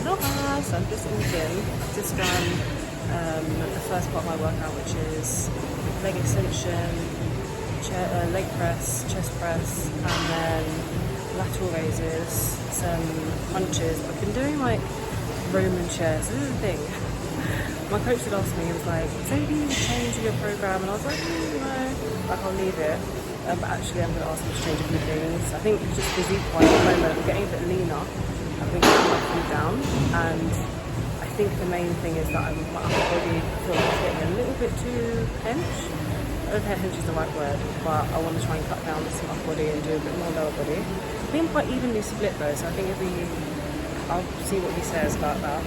So I'm just in the gym. Just done the first part of my workout, which is leg extension, leg press, chest press, and then lateral raises, some punches. I've been doing like Roman chairs. This is the thing. My coach had asked me, he was like, so do you change your program? And I was like, no, like I'll leave it. But actually I'm going to ask him to change a few things. I think just physique-wise at the moment, I'm getting a bit leaner. I've been getting my food down, and I think the main thing is that my upper body, I feel like it's getting a little bit too hench. I don't know if hench is the right word, but I want to try and cut down some upper body and do a bit more lower body. I think I'm quite evenly split though, so I think I'll see what he says about that.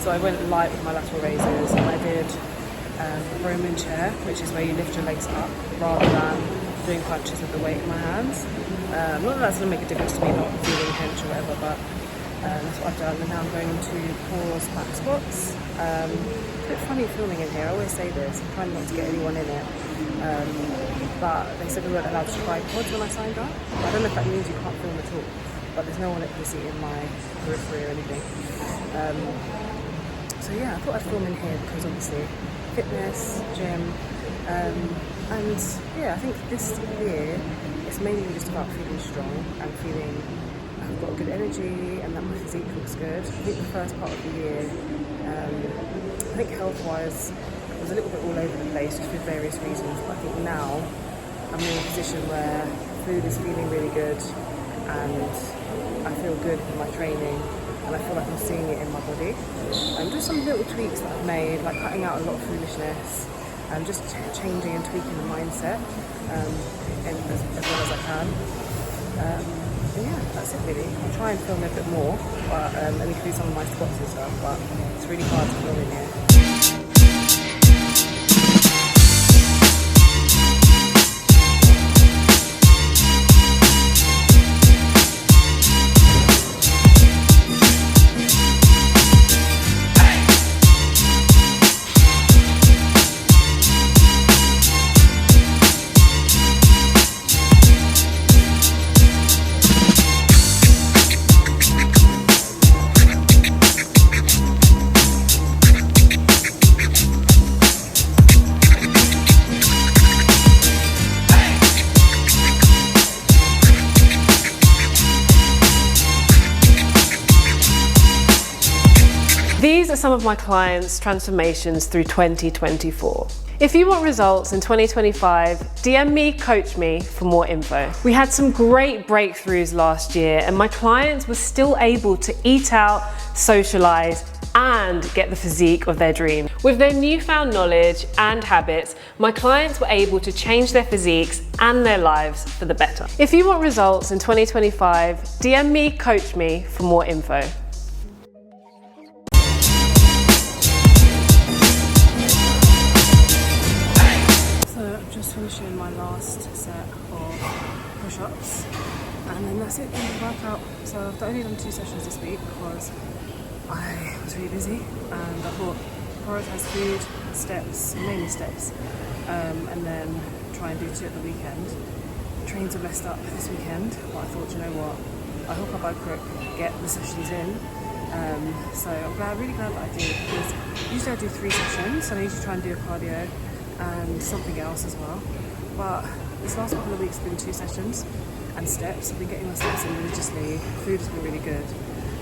So I went light with my lateral raises, and I did a Roman chair, which is where you lift your legs up rather than doing punches with the weight in my hands. Not that that's going to make a difference to me not feeling hench or whatever, but that's what I've done. And now I'm going into pause back squats. It's a bit funny filming in here, I always say this, I'm trying not to get anyone in it. But they said we weren't allowed to try pods when I signed up. I don't know if that means you can't film at all, but there's no one that can see in my periphery or anything. So yeah, I thought I'd film in here because obviously fitness, gym, and yeah, I think this year it's mainly just about feeling strong and feeling I've got good energy and that my physique looks good. I think the first part of the year, I think health-wise, I was a little bit all over the place just for various reasons, but I think now I'm in a position where food is feeling really good and I feel good with my training. And I feel like I'm seeing it in my body. And just some little tweaks that I've made, like cutting out a lot of foolishness and just changing and tweaking the mindset and as well as I can. And yeah, that's it really. I'll try and film a bit more, but and include some of my squats and stuff, but it's really hard to film in here. These are some of my clients' transformations through 2024. If you want results in 2025, DM me, coach me for more info. We had some great breakthroughs last year and my clients were still able to eat out, socialize, and get the physique of their dreams. With their newfound knowledge and habits, my clients were able to change their physiques and their lives for the better. If you want results in 2025, DM me, coach me for more info. Finishing my last set of push-ups and then that's it, end of the workout. So I've only done 2 sessions this week because I was really busy and I thought prioritise food, steps, mainly steps, and then try and do 2 at the weekend. Trains are messed up this weekend, but I thought, you know what, I hook up by crook, get the sessions in. So I'm really glad that I did, because usually I do 3 sessions and I usually try and do a cardio and something else as well, but this last couple of weeks have been 2 sessions and steps. I've been getting my steps in religiously, food has been really good,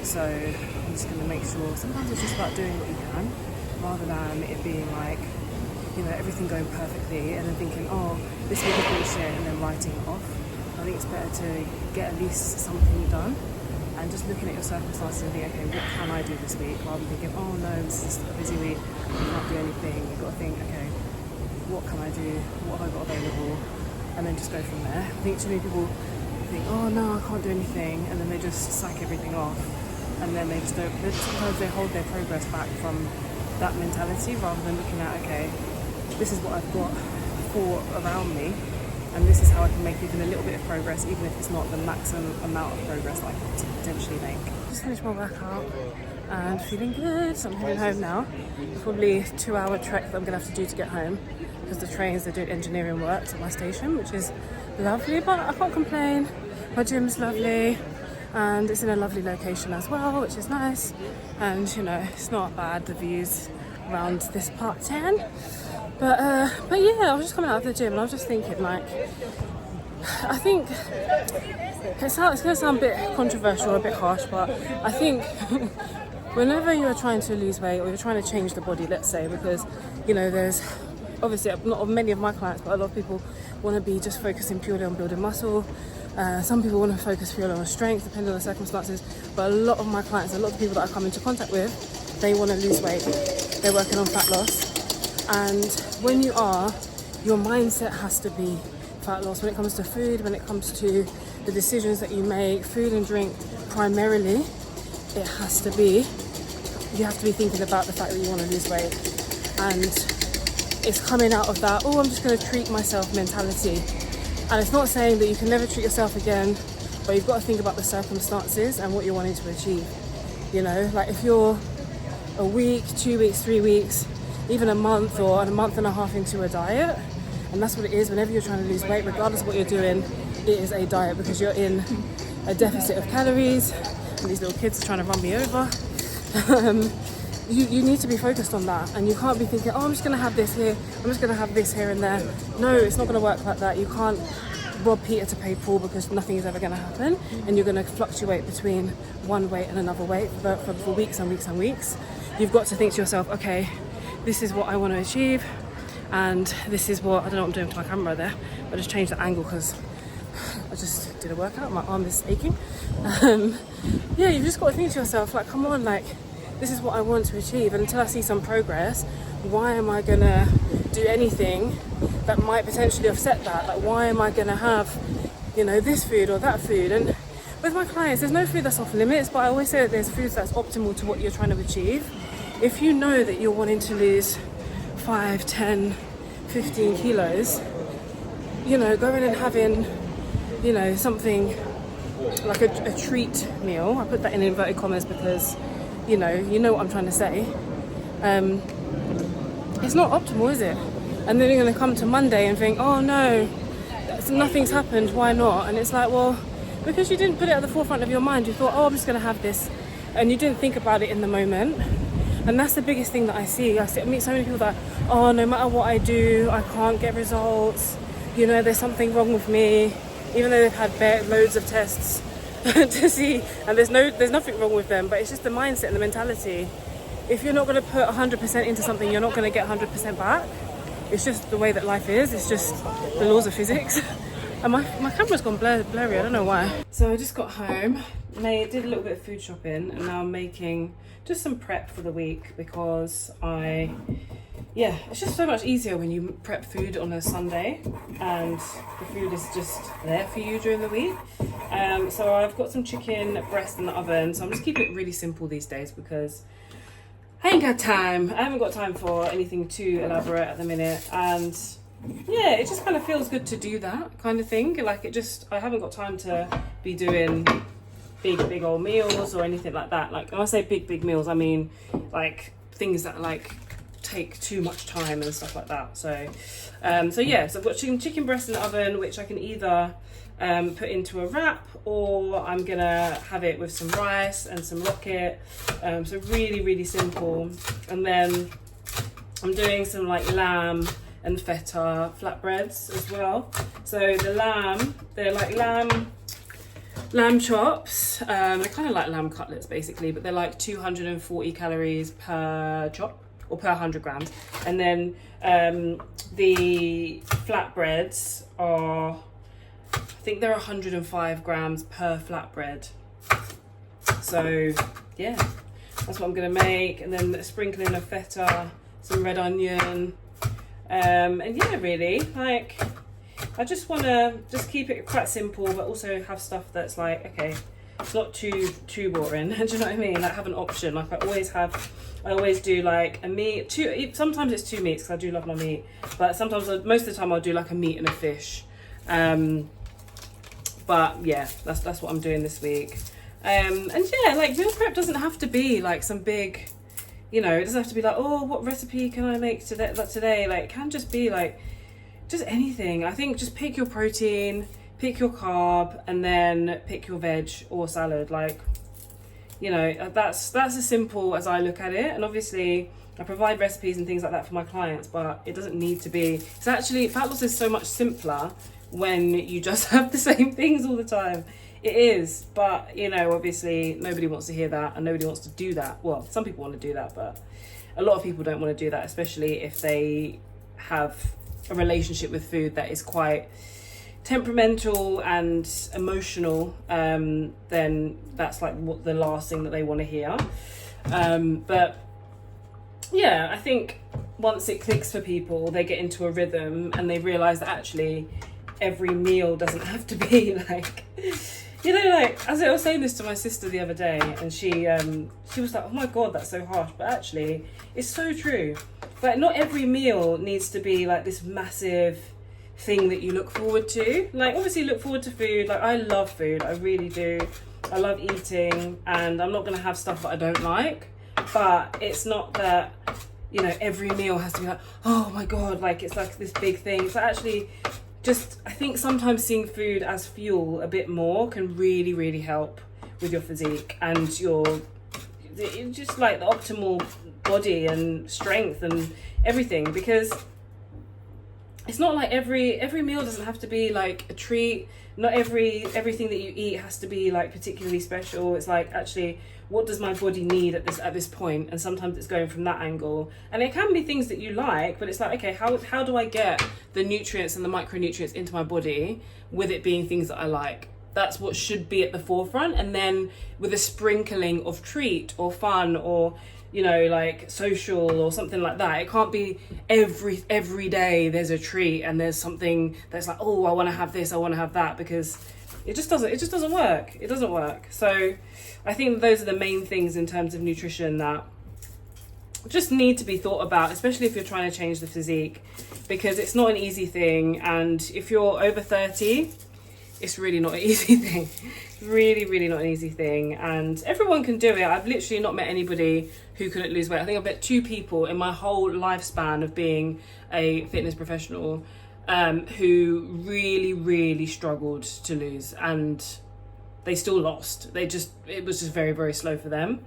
so I'm just going to make sure, sometimes it's just about doing what you can rather than it being like, you know, everything going perfectly and then thinking, oh, this week is really shit, and then writing it off. I think it's better to get at least something done and just looking at your circumstances and think, okay, what can I do this week, rather than thinking, oh no, this is a busy week, I can't do anything. You've got to think, okay, what can I do, what have I got available, and then just go from there. I think too many people think, oh no, I can't do anything, and then they just sack everything off, and then they just don't, sometimes they hold their progress back from that mentality rather than looking at, okay, this is what I've got for around me, and this is how I can make even a little bit of progress, even if it's not the maximum amount of progress that I could potentially make. Just finished my workout and feeling good, so I'm heading home now. Probably a 2-hour trek that I'm gonna have to do to get home, because the trains, they're doing engineering work at my station, which is lovely, but I can't complain. My gym's lovely. and it's in a lovely location as well, which is nice. And you know, it's not bad, the views around this part 10. But yeah, I was just coming out of the gym and I was just thinking, like, I think it's going to sound a bit controversial, a bit harsh, but I think whenever you're trying to lose weight or you're trying to change the body, let's say, because, you know, there's obviously not many of my clients, but a lot of people want to be just focusing purely on building muscle. Some people want to focus purely on strength, depending on the circumstances. But a lot of my clients, a lot of people that I come into contact with, they want to lose weight. They're working on fat loss. And when you are, your mindset has to be fat loss. When it comes to food, when it comes to the decisions that you make, food and drink primarily, it has to be, you have to be thinking about the fact that you want to lose weight. And it's coming out of that, oh, I'm just going to treat myself mentality. And it's not saying that you can never treat yourself again, but you've got to think about the circumstances and what you're wanting to achieve. You know, like if you're a week, 2 weeks, 3 weeks, even a month or a month and a half into a diet, and that's what it is whenever you're trying to lose weight, regardless of what you're doing, it is a diet because you're in a deficit of calories, and these little kids are trying to run me over. You need to be focused on that, and you can't be thinking, oh, I'm just going to have this here, I'm just going to have this here and there. No, it's not going to work like that. You can't rob Peter to pay Paul, because nothing is ever going to happen, and you're going to fluctuate between one weight and another weight for weeks and weeks and weeks. You've got to think to yourself, okay, this is what I want to achieve, and this is what, I don't know what I'm doing to my camera there, I just changed the angle because I just did a workout, my arm is aching. Yeah, you've just got to think to yourself, like, come on, like, this is what I want to achieve, and until I see some progress, why am I gonna do anything that might potentially offset that? Like, why am I gonna have, you know, this food or that food? And with my clients, there's no food that's off limits, but I always say that there's food that's optimal to what you're trying to achieve. If you know that you're wanting to lose 5, 10, 15 kilos, you know, going and having, you know, something like a treat meal, I put that in inverted commas because, you know what I'm trying to say. It's not optimal, is it? And then you're going to come to Monday and think, oh no, nothing's happened, why not? And it's like, well, because you didn't put it at the forefront of your mind. You thought, oh, I'm just going to have this, and you didn't think about it in the moment. And that's the biggest thing that I see. I meet so many people that, oh, no matter what I do, I can't get results. You know, there's something wrong with me, even though they've had loads of tests to see, and there's nothing wrong with them, but it's just the mindset and the mentality. If you're not going to put 100% into something, you're not going to get 100% back. It's just the way that life is. It's just the laws of physics. And my camera's gone blurry, I don't know why. So I just got home, did a little bit of food shopping, and now I'm making just some prep for the week because it's just so much easier when you prep food on a Sunday and the food is just there for you during the week. So I've got some chicken breast in the oven, so I'm just keeping it really simple these days because I ain't got time. I haven't got time for anything too elaborate at the minute, and yeah, it just kind of feels good to do that kind of thing. Like I haven't got time to be doing big old meals or anything like that. Like when I say big meals, I mean like things that like take too much time and stuff like that. So yeah, so I've got chicken breast in the oven, which I can either put into a wrap, or I'm gonna have it with some rice and some rocket. So really simple. And then I'm doing some like lamb and feta flatbreads as well. So the lamb, they're like lamb chops. They're kind of like lamb cutlets basically, but they're like 240 calories per chop, or per 100 grams. And then the flatbreads are, I think they're 105 grams per flatbread. So yeah, that's what I'm gonna make. And then a sprinkling of feta, some red onion, and yeah, really, like, I just want to just keep it quite simple, but also have stuff that's like, okay, it's not too boring. Do you know what I mean? Like, have an option. Like I always do like a meat, sometimes it's 2 meats because I do love my meat, but sometimes, most of the time, I'll do like a meat and a fish. But yeah, that's what I'm doing this week. And yeah, like meal prep doesn't have to be like some big, you know, it doesn't have to be like, oh, what recipe can I make today? Like it can just be like, just anything. I think just pick your protein, pick your carb and then pick your veg or salad. Like, you know, that's as simple as I look at it. And obviously I provide recipes and things like that for my clients, but it doesn't need to be. It's actually, fat loss is so much simpler when you just have the same things all the time. It is, but you know, obviously nobody wants to hear that and nobody wants to do that. Well, some people want to do that, but a lot of people don't want to do that, especially if they have a relationship with food that is quite temperamental and emotional. Then that's like what the last thing that they want to hear. But yeah, I think once it clicks for people, they get into a rhythm and they realize that actually every meal doesn't have to be like, you know, like, as I was saying this to my sister the other day, and she was like, oh my god, that's so harsh, but actually it's so true. Like, not every meal needs to be like this massive thing that you look forward to. Like, obviously look forward to food. Like, I love food, I really do. I love eating, and I'm not going to have stuff that I don't like, but it's not that, you know, every meal has to be like, oh my god, like it's like this big thing. So actually, just, I think sometimes seeing food as fuel a bit more can really, really help with your physique and your, just like the optimal body and strength and everything. Because it's not like every meal doesn't have to be like a treat. Not everything that you eat has to be like particularly special. It's like, actually, what does my body need at this point? And sometimes it's going from that angle, and it can be things that you like, but it's like, okay, how do I get the nutrients and the micronutrients into my body with it being things that I like? That's what should be at the forefront. And then with a sprinkling of treat or fun or, you know, like social or something like that. It can't be every day there's a treat and there's something that's like, oh, I want to have this, I want to have that, because it just doesn't work. It doesn't work. So I think those are the main things in terms of nutrition that just need to be thought about, especially if you're trying to change the physique, because it's not an easy thing. And if you're over 30, it's really not an easy thing. Really, really not an easy thing. And everyone can do it. I've literally not met anybody who couldn't lose weight. I think I've met 2 people in my whole lifespan of being a fitness professional who really, really struggled to lose, and they still lost. It was just very, very slow for them.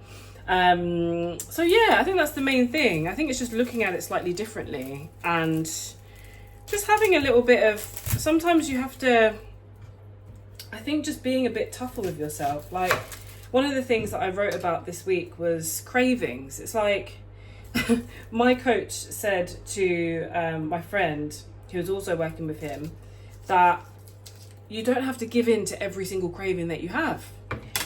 So yeah, I think that's the main thing. I think it's just looking at it slightly differently and just having a little bit of, sometimes you have to, I think, just being a bit tougher with yourself. Like, one of the things that I wrote about this week was cravings. It's like, my coach said to my friend, who was also working with him, that you don't have to give in to every single craving that you have.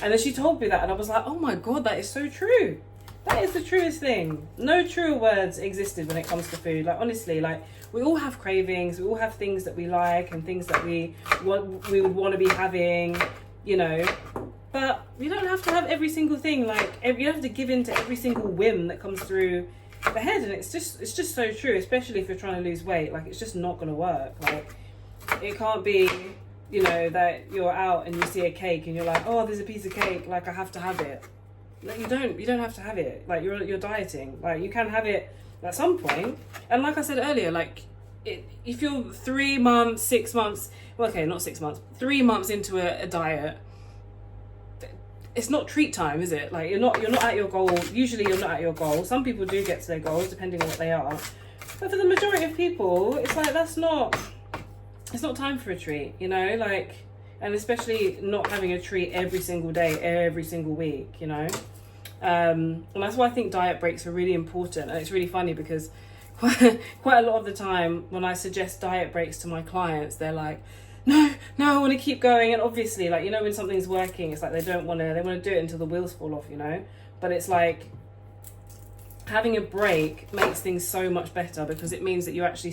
And then she told me that, and I was like, oh my god, that is so true. That is the truest thing. No truer words existed when it comes to food. Like, honestly, like, we all have cravings, we all have things that we like and things that we would want to be having, you know, but you don't have to have every single thing. Like, you don't have to give in to every single whim that comes through the head. And it's just so true, especially if you're trying to lose weight. Like, it's just not going to work. Like, it can't be, you know, that you're out and you see a cake and you're like, oh, there's a piece of cake, like, I have to have it. Like, you don't have to have it. Like, you're dieting. Like, you can have it at some point. And like I said earlier, like, if you're 3 months, 6 months, well, okay, not 6 months, 3 months into a diet, it's not treat time, is it? Like, you're not at your goal. Usually you're not at your goal. Some people do get to their goals depending on what they are, but for the majority of people, it's like, it's not time for a treat, you know, like, and especially not having a treat every single day, every single week, you know. And that's why I think diet breaks are really important. And it's really funny because quite a lot of the time when I suggest diet breaks to my clients, they're like, no, I want to keep going. And obviously, like, you know, when something's working, it's like they want to do it until the wheels fall off, you know. But it's like, having a break makes things so much better, because it means that you're actually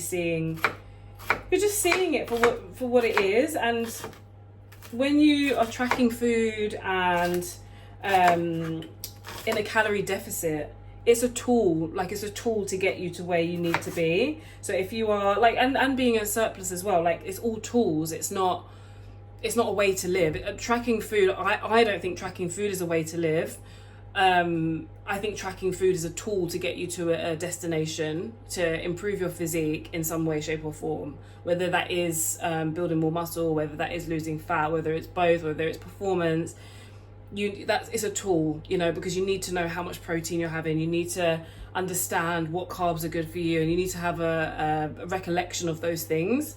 you're just seeing it for what it is. And when you are tracking food and in a calorie deficit, it's a tool. Like, it's a tool to get you to where you need to be. So if you are like, and being a surplus as well, like, it's all tools. It's not a way to live. Tracking food, I don't think tracking food is a way to live. I think tracking food is a tool to get you to a destination, to improve your physique in some way, shape or form, whether that is building more muscle, whether that is losing fat, whether it's both, whether it's performance. That is a tool, you know, because you need to know how much protein you're having, you need to understand what carbs are good for you, and you need to have a recollection of those things.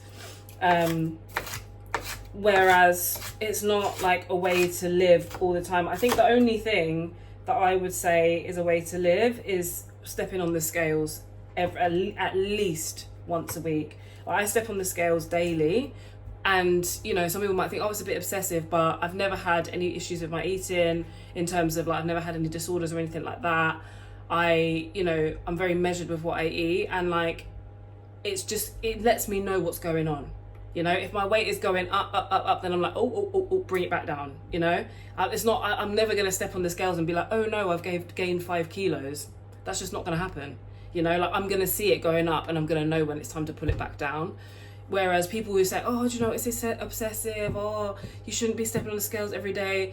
Whereas it's not like a way to live all the time. I think the only thing that I would say is a way to live is stepping on the scales at least once a week. I step on the scales daily, and you know, some people might think, oh, it's a bit obsessive, but I've never had any issues with my eating in terms of like, I've never had any disorders or anything like that. I'm very measured with what I eat, and like, it lets me know what's going on. You know, if my weight is going up, then I'm like, oh, bring it back down. You know, it's not, I'm never going to step on the scales and be like, oh no, I've gained 5 kilos. That's just not going to happen. You know, like, I'm going to see it going up, and I'm going to know when it's time to pull it back down. Whereas people who say, oh, do you know, it's this obsessive, or you shouldn't be stepping on the scales every day,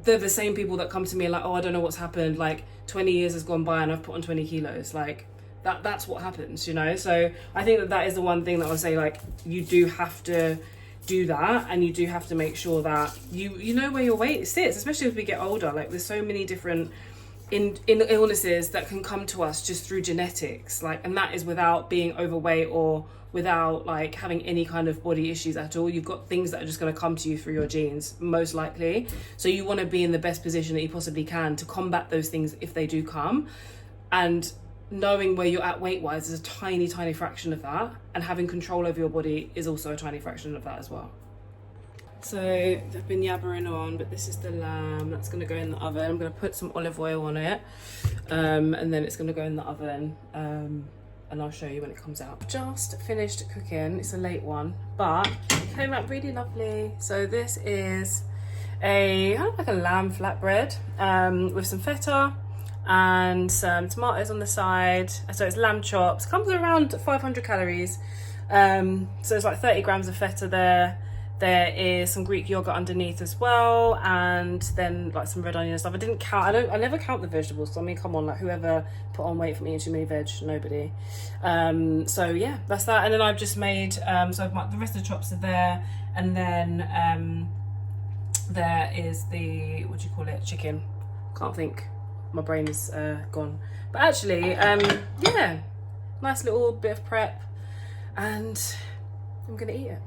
they're the same people that come to me like, oh, I don't know what's happened. Like 20 years has gone by and I've put on 20 kilos. Like, that's what happens, you know. So I think that is the one thing that I would say, like, you do have to do that, and you do have to make sure that you know where your weight sits, especially as we get older. Like, there's so many different in illnesses that can come to us just through genetics, like, and that is without being overweight or without like having any kind of body issues at all. You've got things that are just going to come to you through your genes, most likely. So you want to be in the best position that you possibly can to combat those things if they do come. And knowing where you're at weight wise is a tiny fraction of that, and having control over your body is also a tiny fraction of that as well. So they've been yabbering on, but this is the lamb that's going to go in the oven. I'm going to put some olive oil on it, and then it's going to go in the oven, and I'll show you when it comes out. Just finished cooking. It's a late one, but it came out really lovely. So this is a kind of like a lamb flatbread with some feta and some tomatoes on the side. So it's lamb chops, comes around 500 calories. So it's like 30 grams of feta there. There is some Greek yogurt underneath as well, and then like some red onion and stuff. I didn't count, I never count the vegetables. So I mean, come on, like, whoever put on weight from eating too many veg? Nobody. So yeah, that's that. And then I've just made, so the rest of the chops are there, and then there is the, what do you call it, chicken. Can't think, my brain is gone. But actually, yeah, nice little bit of prep, and I'm gonna eat it.